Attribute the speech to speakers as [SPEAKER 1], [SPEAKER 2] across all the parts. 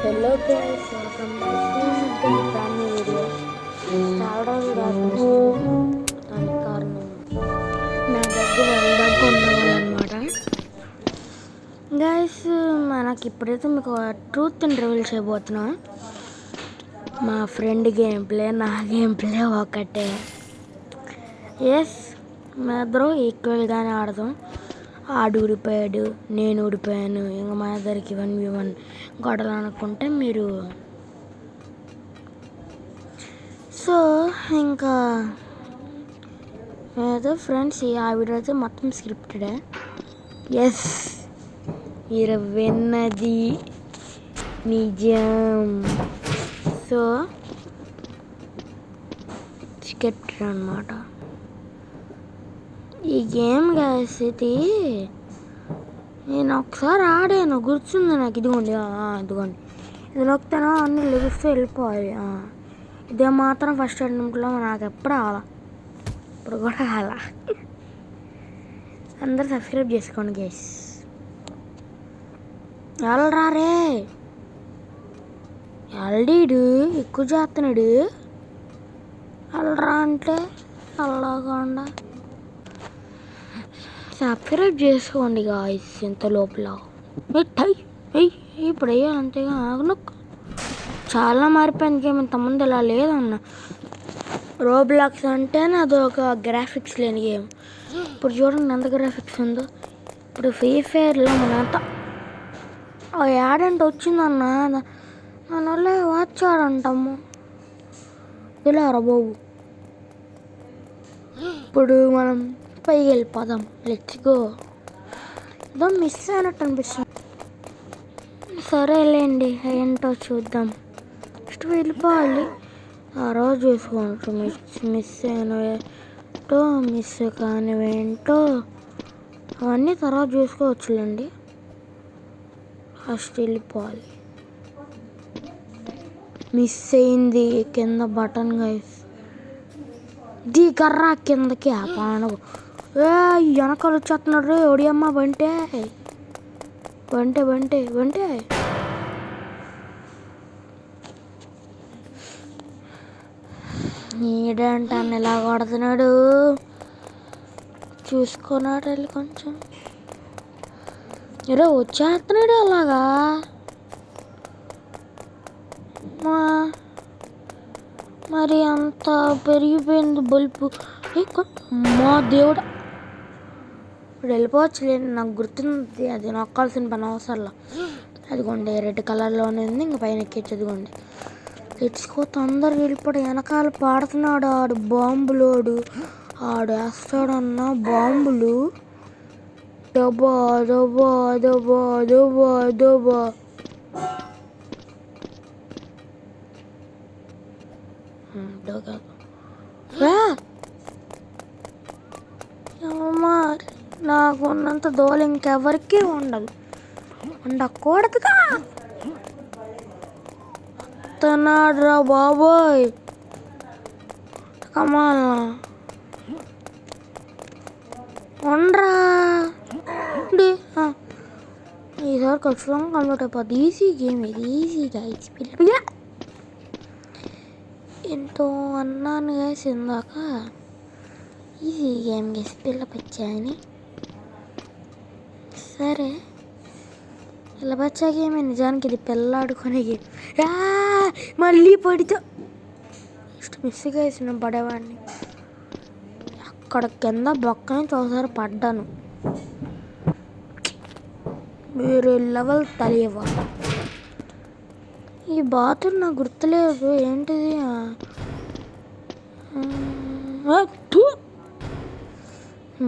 [SPEAKER 1] Hello guys, welcome to brand new video. చాలా రోజులు దానికి కారణం నా దగ్గర ఉన్నవాళ్ళనమాట. గైస్, మనకి ఇప్పుడైతే మీకు ట్రూత్ అండ్ రివీల్ చేయబోతున్నా. మా ఫ్రెండ్ గేమ్ ప్లే, నా గేమ్ ప్లే ఒకటే. ఎస్, మా ఇద్దరు ఈక్వల్గానే ఆడదాం. ఆడు ఊడిపోయాడు, నేను ఊడిపోయాను. ఇంకా మా ఇద్దరికి 1v1 గొడవలు అనుకుంటే మీరు. సో ఇంకా ఏదో ఫ్రెండ్స్, ఆ వీడియో అయితే మొత్తం స్క్రిప్టెడే. ఎస్, మీరు విన్నది నిజం. సో స్క్రిప్టెడ్ అన్నమాట ఈ గేమ్. గ్యాస్ ఇది నేను ఒకసారి ఆడాను, గుర్తుంది నాకు. ఇదిగోండి, ఇది నొక్కితేనో అన్ని లెగిస్తూ వెళ్ళిపోవాలి. ఇదే మాత్రం ఫస్ట్ అటెంప్ట్లో నాకు ఎప్పుడు అలా, ఇప్పుడు కూడా అలా. అందరూ సబ్స్క్రైబ్ చేసుకోండి గైస్. వెళ్ళరా రే, ఎల్డీడు ఎక్కువ చేస్తున్నాడు. వెళ్ళరా అంటే వెళ్ళకుండా సబ్స్క్రైబ్ చేసుకోండి గాయస్. ఇంత లోపల ఇప్పుడు వేయాలి అంతేగా. చాలా మారిపోయింది గేమ్, ఇంతకుముందు ఇలా లేదన్న. రోబ్లాక్స్ అంటేనే అదొక గ్రాఫిక్స్ లేని గేమ్. ఇప్పుడు చూడండి ఎంత గ్రాఫిక్స్ ఉందో. ఇప్పుడు ఫ్రీ ఫైర్లో మనంతా యాడ్ అంటే వచ్చిందన్న, మన వల్ల వాచాడంటాము. ఇలా రా బాబు, ఇప్పుడు మనం పైకి వెళ్ళిపోదాం. Let's go. ఏదో మిస్ అయినట్టు అనిపిస్తుంది. సరేలేండి, ఏంటో చూద్దాం. ఫస్ట్ వెళ్ళిపోవాలి. ఆ రోజు చూసుకోవచ్చు. మిస్ అయినవేంటో, మిస్ కానివేంటో అవన్నీ తర్వాత చూసుకోవచ్చులేండి. ఫస్ట్ వెళ్ళిపోవాలి. మిస్ అయింది కింద బటన్ గైస్. దీ కర్రా కిందకి ఆ పానవు. వెనకాల వచ్చేస్తున్నాడు రే ఒడియమ్మ. బంటే బంటే బంటే బంటే నీడంటాను ఇలా కొడుతున్నాడు. చూసుకున్నాడు వెళ్ళి కొంచెం. ఇరో వచ్చేస్తున్నాడు అలాగా. మరి అంత పెరిగిపోయింది బల్బు. మా దేవుడా, ఇప్పుడు వెళ్ళిపోవచ్చులేండి. నాకు గుర్తుంది, అది నొక్కాల్సిన పని అవసరంలా. అదిగోండి రెడ్ కలర్లోనే ఉంది. ఇంకా పైన ఎక్కించి అదిగోండి. తెచ్చుకో, తొందరగా వెళ్ళిపోవడం. వెనకాల పాడుతున్నాడు ఆడు, బాంబులోడు. ఆడు వేస్తాడన్న బాంబులు. దబా దబా దబా దబా దబా. నాకు ఉన్నంత దోలు ఇంకెవరికి ఉండదు, ఉండకూడదుగా. వస్తున్నాడు రా బాబోయ్, కమాలా ఉండరా. ఈసారి ఖచ్చితంగా కంప్లీట్ అయిపోద్ది. ఈజీ గేమ్ ఇది, ఈజీగా ఈజీ. పిల్ల ఎంతో అన్నాను గైస్ ఇందాక, ఈజీ గేమ్ గేసి పిల్ల పచ్చాయని. సరే, పిల్ల పచ్చా గేమే నిజానికి. ఇది పిల్లాడుకునే గేమ్. మళ్ళీ పడితే ఇష్టం మిస్ గేసిన పడేవాడిని. అక్కడ కింద బొక్క నుంచి ఒకసారి పడ్డాను. వేరే లెవెల్ తెలియవా. ఈ బాత్రూమ్ నాకు గుర్తులేదు ఏంటిది.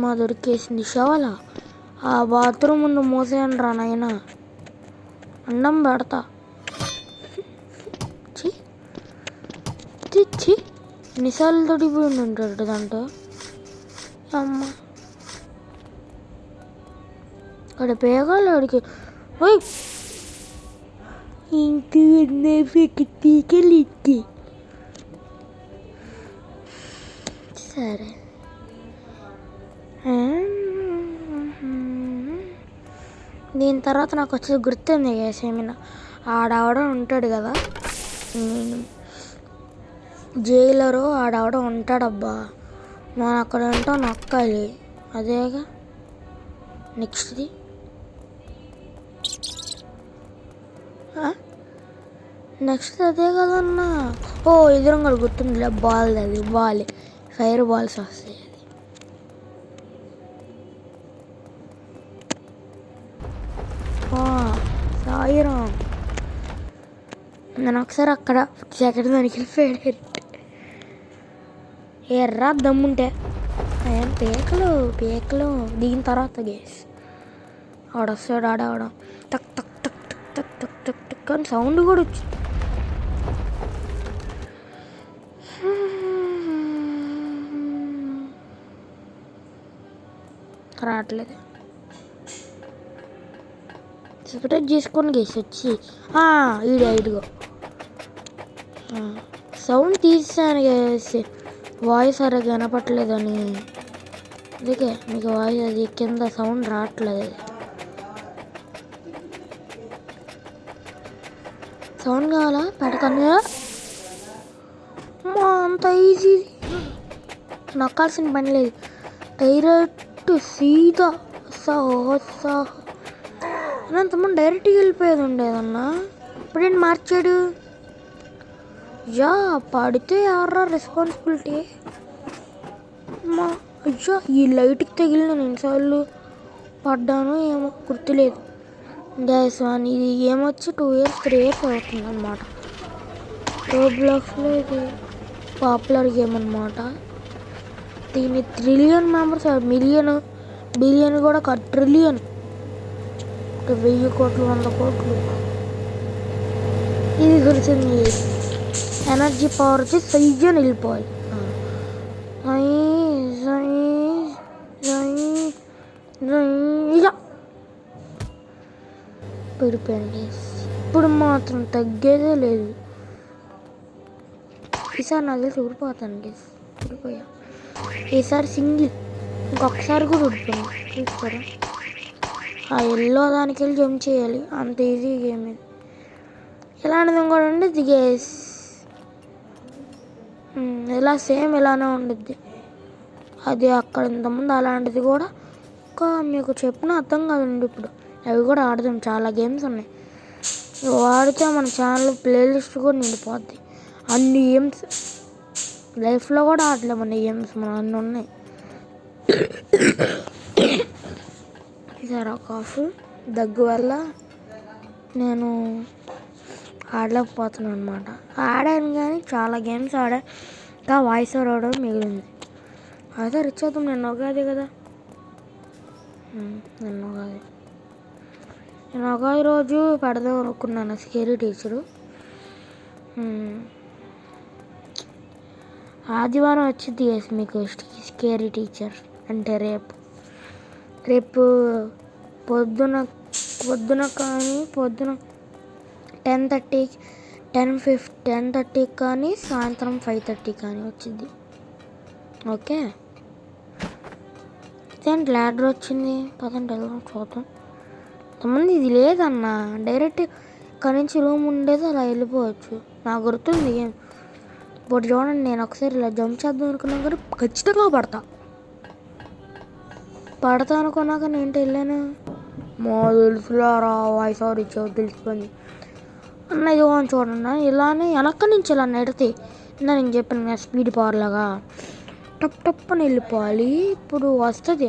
[SPEAKER 1] మా దొరికేసింది షవల. ఆ బాత్రూమ్ ముందు మూసేయండి రా నాయనా, అన్నం పెడతా. చి ఎన్నిసార్లు తొడిపోయింది ఉంటాడు దాంట్లో. అమ్మ అక్కడ పేగాలి అడిగి ఇంటికి. సరే, దీని తర్వాత నాకు వచ్చేది గుర్తుంది ఏమైనా. ఆడవడం ఉంటాడు కదా, జైలరు ఆడవడం ఉంటాడబ్బా. మనం అక్కడ ఉంటాం నొక్కాలి, అదేగా నెక్స్ట్ది. నెక్స్ట్ అదే కదన్నా. ఓ ఎదురుగా గుర్తుందిలే, బాల్, అది బాల్, ఫైర్ బాల్స్ వస్తాయి. సాయిరామ్, నేను ఒకసారి అక్కడ సెకండ్ దానికి వెళ్ళిపోయాడు. ఎర్రా దమ్ముంటే ఏం పీకలు దిగిన తర్వాత గేస్ ఆడొస్తాడు. ఆడవడం టక్ టక్ టక్ టక్ టక్ టక్ టక్ టక్ అని సౌండ్ కూడా వచ్చింది. రావట్లేదు. సెపరేట్ చేసుకొని గేసి వచ్చి ఇదిగో సౌండ్ తీసాను గేసి, వాయిస్ సరిగ్గా వినపట్లేదని. అందుకే మీకు వాయిస్ అది కింద సౌండ్ రావట్లేదు. అది సౌండ్ కావాలా పెడతాను. అంత ఈజీ, నొక్కాల్సిన పని లేదు, డైరెక్ట్ సీదా అంతమంది డైరెక్ట్గా వెళ్ళిపోయేది ఉండేదన్నా. ఇప్పుడేంటి మార్చాడు? పడితే ఎవర్రా రెస్పాన్సిబిలిటీ? అయ్యా ఈ లైట్కి తగిలిన ఎన్నిసార్లు పడ్డాను ఏమో గుర్తులేదు. గ్యాస్ అని ఇది ఏమొచ్చి 2 years 3 years అవుతుంది అనమాట. రోబ్లాక్స్లో ఇది పాపులర్ గేమ్ అనమాట. దీన్ని 1 trillion మెంబర్స్, మిలియన్ బిలియన్ కూడా కాదు, ట్రిలియన్, 1000 కోట్లు 100 కోట్లు. ఇది గుర్తుంది, ఎనర్జీ పవర్ వచ్చి సైజన్ వెళ్ళిపోవాలి. పడిపోయింది. ఇప్పుడు మాత్రం తగ్గేదే లేదు. ఈసారి నాకు తెలిసి ఊడిపోతాను గేస్, ఊడిపోయా. ఈసారి సింగిల్, ఇంకొకసారి కూడా ఊడిపోయాను. చూస్తారా, ఆ ఎల్లో దానికి వెళ్ళి జంప్ చేయాలి, అంత ఈజీ గేమ్ ఇది. ఇలాంటిది కూడా ఉండేది గేస్, ఇలా సేమ్ ఇలానే ఉండిద్ది. అది అక్కడ ఇంతకుముందు అలాంటిది కూడా ఇంకా మీకు చెప్పిన అర్థం కాదండి. ఇప్పుడు అవి కూడా ఆడదాం, చాలా గేమ్స్ ఉన్నాయి. వాడితే మన ఛానల్ ప్లేలిస్ట్ కూడా నిండిపోద్ది. అన్ని గేమ్స్ లైఫ్లో కూడా ఆడలేము, అన్ని గేమ్స్ మన అన్నీ ఉన్నాయి. ఈసారి కాఫ్ దగ్గు వల్ల నేను ఆడలేకపోతున్నాను అనమాట. ఆడాను కానీ చాలా గేమ్స్ ఆడా, ఇంకా వాయిస్ ఓవర్ అవడం మిగిలింది. అయితే రిచ్ నిన్న ఉగాది కదా, నిన్న ఉగాది రోజు పెడదాం అనుకున్నాను స్కేరీ టీచరు. ఆదివారం వచ్చింది మీకు స్కేరీ టీచర్ అంటే రేపు పొద్దున కానీ 10:30 కానీ సాయంత్రం 5:30 కానీ వచ్చింది. ఓకే, ఇదేంటి ల్యాడర్ వచ్చింది, పదండి వెళ్దాం చూద్దాం. ఇంతమంది ఇది లేదన్నా, డైరెక్ట్ ఇక్కడ నుంచి రూమ్ ఉండేది, అలా వెళ్ళిపోవచ్చు. నాకు గుర్తుంది ఏం. ఇప్పుడు చూడండి, నేను ఒకసారి ఇలా జంప్ చేద్దాం అనుకున్నా కానీ ఖచ్చితంగా పడతా అనుకున్నాక నేను వెళ్ళాను. మా తెలుసులారా వాయిస్ ఓవర్ ఇచ్చావు తెలిసిపోయింది అన్న. ఇది చూడండి, ఇలానే వెనక్క నుంచి ఇలా నెడితే నేను చెప్పాను స్పీడ్ పవర్ లాగా టప్ టప్ అని వెళ్ళిపోవాలి. ఇప్పుడు వస్తుంది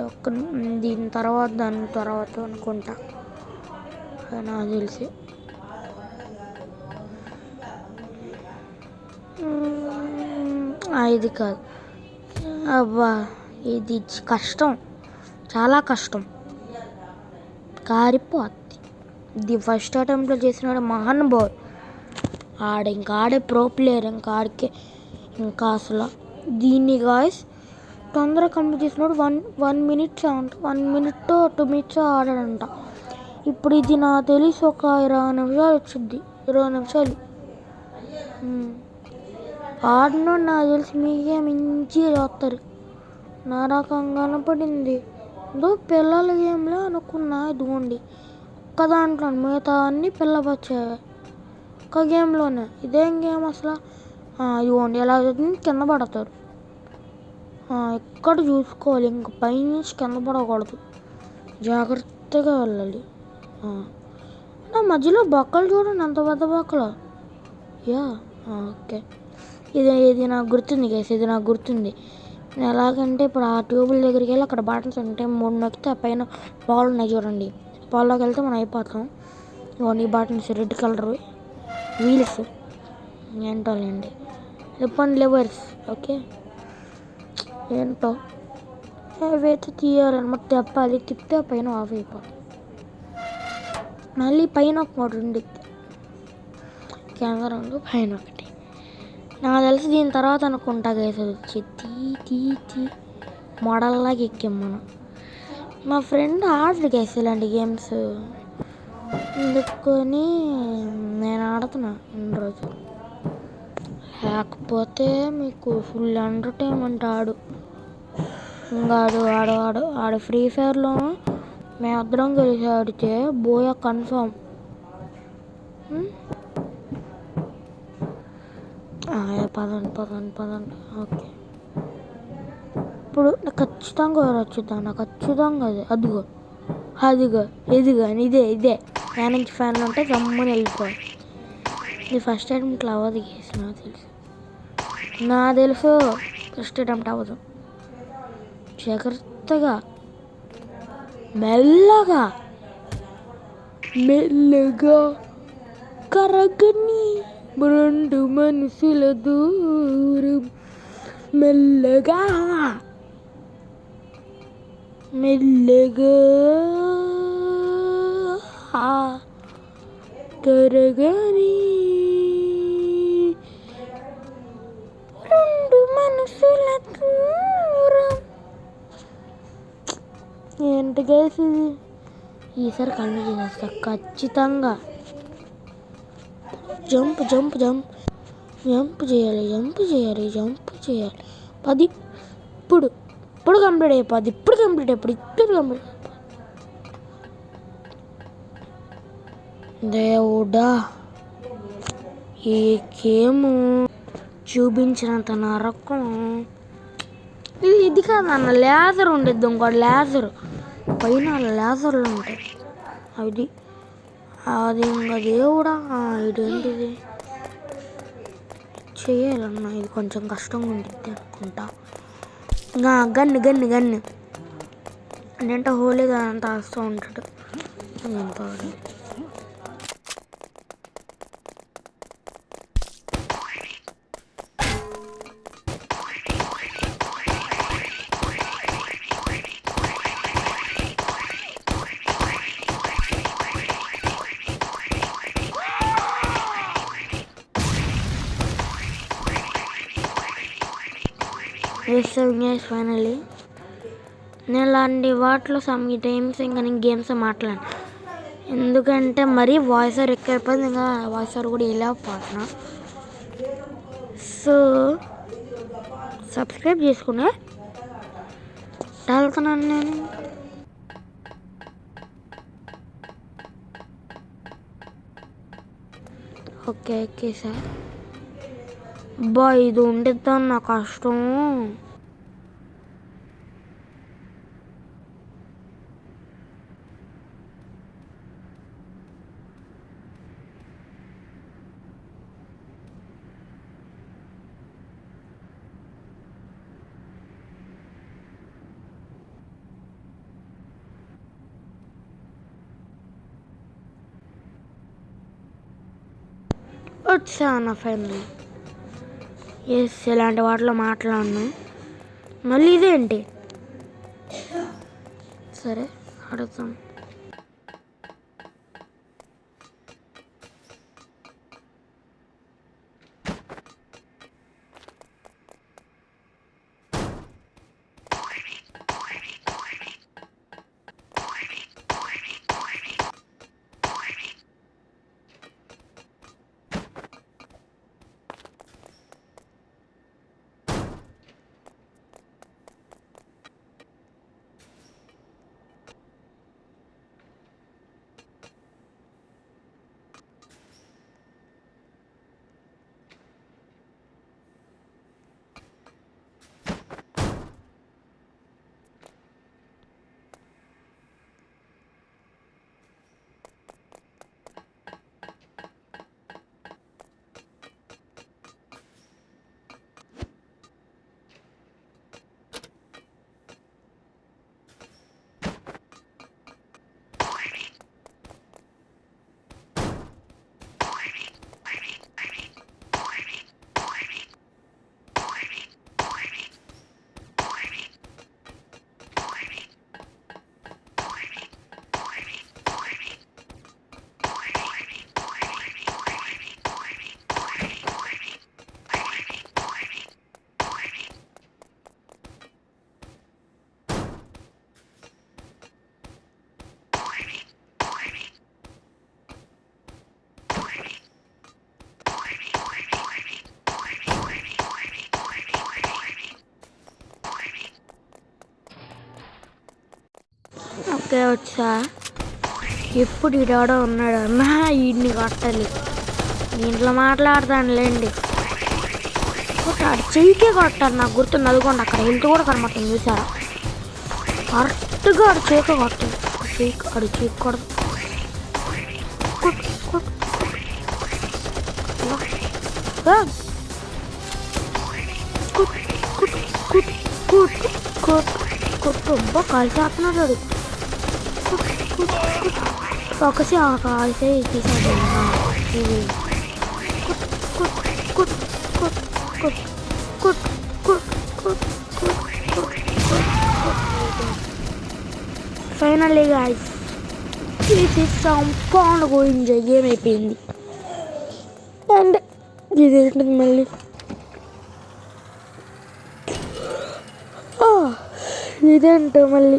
[SPEAKER 1] దాని తర్వాత అనుకుంటా, నాకు తెలిసి. ఇది కాదు అబ్బా, ఇది కష్టం, చాలా కష్టం, కారిపోద్ది. ఇది ఫస్ట్ అటెంప్ట్లో చేసినాడు మహానుభావుడు. ఆడే ప్రో ప్లేయర్, ఇంకా అసలు దీన్ని గాయస్ తొందరగా కంప్లీట్ చేసినాడు. 1 minute 1 minute 2 minutes ఆడాడంట. ఇప్పుడు ఇది నాకు తెలిసి ఒక 20 నిమిషాలు వచ్చింది, 20 నిమిషాలు ఆడినో. నాకు తెలిసి మీకే మంచిగా చూస్తారు. నా రకంగా కనపడింది ఏదో పిల్లల గేమ్లో అనుకున్నా. ఇదిగోండి ఒక్క దాంట్లో, మిగతా అన్నీ పిల్ల బచ్చాయి. ఒక్క గేమ్లోనే. ఇదేం గేమ్ అసలు? ఇవ్వండి ఎలా కింద పడతారు. ఎక్కడ చూసుకోవాలి, ఇంక పైనుంచి కింద పడకూడదు, జాగ్రత్తగా వెళ్ళాలి. మధ్యలో బొక్కలు చూడండి, అంత పెద్ద బొక్కలు. ఓకే, ఇది నాకు గుర్తుంది గైస్, ఇది నాకు గుర్తుంది. ఎలాగంటే ఇప్పుడు ఆ ట్యూబుల దగ్గరికి వెళ్ళి అక్కడ బటన్స్ ఉంటే 3 నొక్కితే ఆ పైన బాల్ ఉన్నాయి చూడండి, బాల్లోకి వెళ్తే మనం అయిపోతాం. ఇవన్నీ బటన్స్ రెడ్ కలర్ వీల్స్ ఏంటోలేండి, లివర్స్. ఓకే, ఏంటో ఏవైతే తీయాలన్నమాట, తెప్పాలి, తిప్పితే పైన ఆఫ్ అయిపోతుంది. మళ్ళీ పైన ఒక మోడు ఉండిద్ది, కింద 2 పైన 1. నాకు తెలిసి దీని తర్వాత అనుకుంటా గైస్ వచ్చి తీ మోడల్లాగా ఎక్కాం మనం. మా ఫ్రెండ్ ఆడరు గైస్ ఇలాంటి గేమ్స్, అందుకొని నేను ఆడుతున్నా ఇన్ని రోజు. లేకపోతే మీకు ఫుల్ ఎంటర్టైన్మెంట్. ఆడు ఫ్రీ ఫైర్లో మేమిద్దరం కలిసి ఆడితే బోయా కన్ఫామ్. పదండి. ఓకే, ఇప్పుడు నాకు ఖచ్చితంగా వచ్చిద్దాం, నాకు ఖచ్చితంగా అదిగో ఇదే ఫ్యాన్ నుంచి ఫ్యాన్లు ఉంటే గమ్ముని వెళ్ళిపోవాలి. ఇది ఫస్ట్ అటెంప్ట్లో అవ్వదు గేసి, నాకు తెలుసు ఫస్ట్ అటెంప్ట్ అవ్వదు. జాగ్రత్తగా మెల్లగా కరగని 2 మనసుల దూరం, మెల్లగా కరగని 2 మనసుల దూరం. ఏంటి గైస్ ఇది? ఈసారి కళ్ళు చేసేస్తా ఖచ్చితంగా. జంప్ చేయాలి. 10 ఇప్పుడు కంప్లీట్ అయిపోద్ది. దేవుడా, ఈ గేమ్ చూపించినంత నరకం ఇది కాదన్న. లేజర్ ఉండిద్ది, ఇంకోటి లేజర్ పైన లేజర్లు ఉంటాయి. అది ఇంకా దేవుడా, ఇదేంటిది చేయాలన్నా, ఇది కొంచెం కష్టంగా ఉండిద్ది అనుకుంటా. గన్ను అంటే హోలీగా అంతా వస్తూ ఉంటాడు. ఫైనల్లీ నేను ఇలాంటి వాటిలో ఈ టైమ్స్ ఇంకా నేను గేమ్స్ మాట్లాడాను, ఎందుకంటే మరీ వాయిస్ ఓవర్ ఎక్కువైపోయింది. ఇంకా వాయిస్ ఓవర్ కూడా వెళ్ళకపోతున్నా. సో సబ్స్క్రైబ్ చేసుకునే వెళ్తున్నాను నేను. ఓకే సార్, ఇది ఉండిద్దాం నా కష్టం. వచ్చాను ఫైనల్లీ. ఇలాంటి వాటిలో మాట్లాడను. మళ్ళీ ఇదేంటి? సరే అడుగుతాం. ఓకే వచ్చా. ఎప్పుడు ఈడాడో ఉన్నాడు అన్నా, వీడిని కొట్టాలి. ఇంట్లో మాట్లాడతానులేండి. కొట్టాడు, చెయ్యికే కొట్టారు. నాకు గుర్తుంది, అదిగోండి అక్కడ హెల్త్ కూడా కనబడుతుంది చూసారా. కరెక్ట్గా ఆడు చేక కొట్టాడు. ఆడు చేక కొడదు. కొట్టు కాల్చి ఆడుతున్నాడు వాడు. ఒకసి కాల్సే తీసాడు. ఇది ఫైనల్లీ గైస్ ఇది కాంపౌండ్ గోయింగ్ గేమ్ అయిపోయింది. అండ్ ఇదేంటిది మళ్ళీ ఇదేంటో మళ్ళీ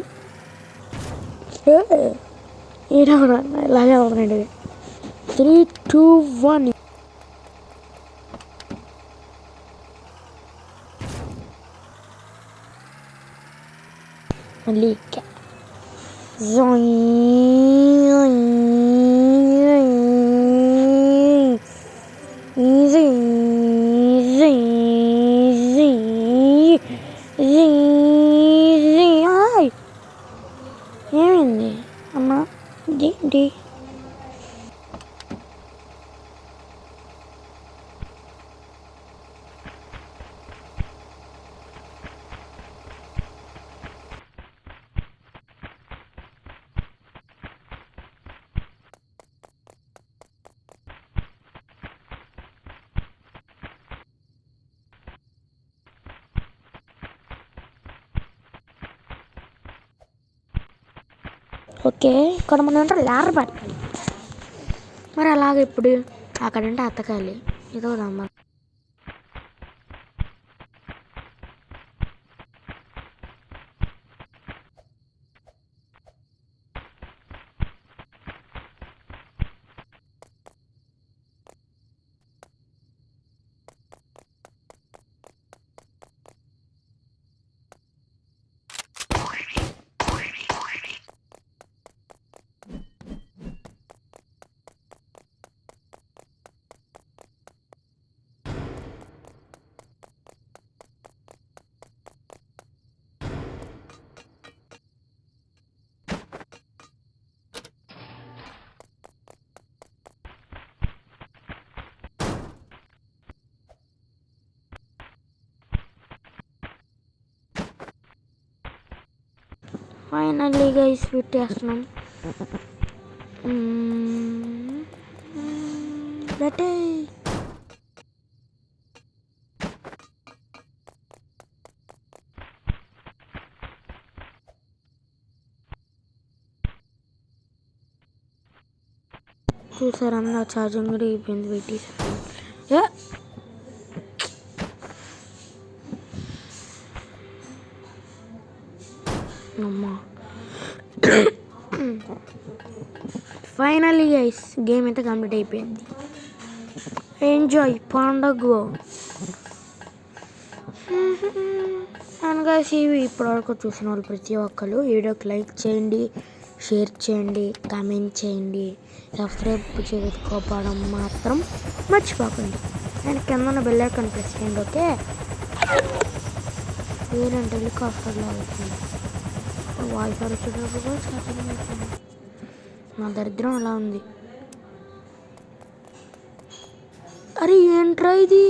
[SPEAKER 1] ఏడవనా ఇలాగే అవునండి. 3, 2, 1 మళ్ళీ ఏమైంది అమ్మా ఏంటి? ఓకే, ఇక్కడ మనం అంటే లార్ పట్టాలి. మరి అలాగే ఇప్పుడు అక్కడంటే అత్తకాలి ఏదో అమ్మ. ఫైనల్లీ గైస్ పెట్టేస్తున్నాం. బట్టే చూసారా నా ఛార్జింగ్ కూడా అయిపోయింది. పెట్టేసాను. అమ్మా ఫైనల్లీ గైస్ గేమ్ అయితే కంప్లీట్ అయిపోయింది. ఎంజాయ్ పండగ. అండ్ గైస్ ఇవి ఇప్పటివరకు చూసిన వాళ్ళు ప్రతి ఒక్కరు వీడియోకి లైక్ చేయండి, షేర్ చేయండి, కామెంట్ చేయండి, సబ్స్క్రైబ్ చేసుకోవడం మాత్రం మర్చిపోకండి. అండ్ కింద బెల్ ఐకాన్ ప్రెస్ చేయండి. ఓకే, వేరేంటి హెలికాప్టర్లో అవుతుంది. వాయిఫర్ వచ్చేటప్పుడు కూడా ఛార్జింగ్ అవుతుంది. నా దరిద్రం అలా ఉంది. అరే ఏంట్రా ఇది,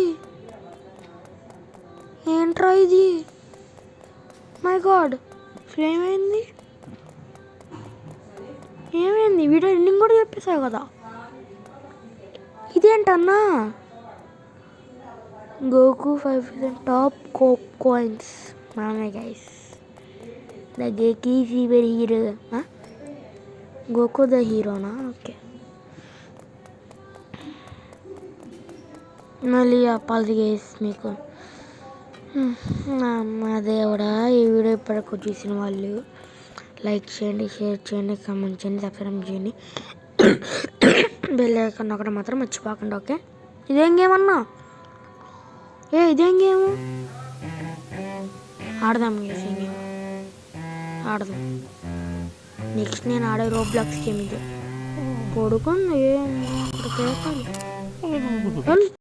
[SPEAKER 1] ఏంట్రా ఇది, మై గాడ్ ఏమైంది, ఏమైంది? వీడియో ఎండింగ్ కూడా చెప్పేసావు కదా. ఇదేంటన్నా గోకు 5% టాప్ కాయిన్స్ మామే guys. The geeky fever hero Goku the హీరోనా? ఓకే, మళ్ళీ అప్పాలి గైస్ మీకు. మా దేవుడా, ఈ వీడియో ఇప్పటికూ చూసిన వాళ్ళు లైక్ చేయండి, షేర్ చేయండి, కామెంట్ చేయండి, సబ్స్క్రైబ్ చేయండి, బెల్ ఐకాన్ ఒకటి మాత్రం మర్చిపోకండి. ఓకే, ఇదేం గేమ్ అన్నా? ఇదేం గేమ్? ఆడదాం గేమ్, ఆడదాం. నెక్స్ట్ నేను ఆడే రోబ్లాక్స్ గేమ్ ఇది. పడుకుంది ఏం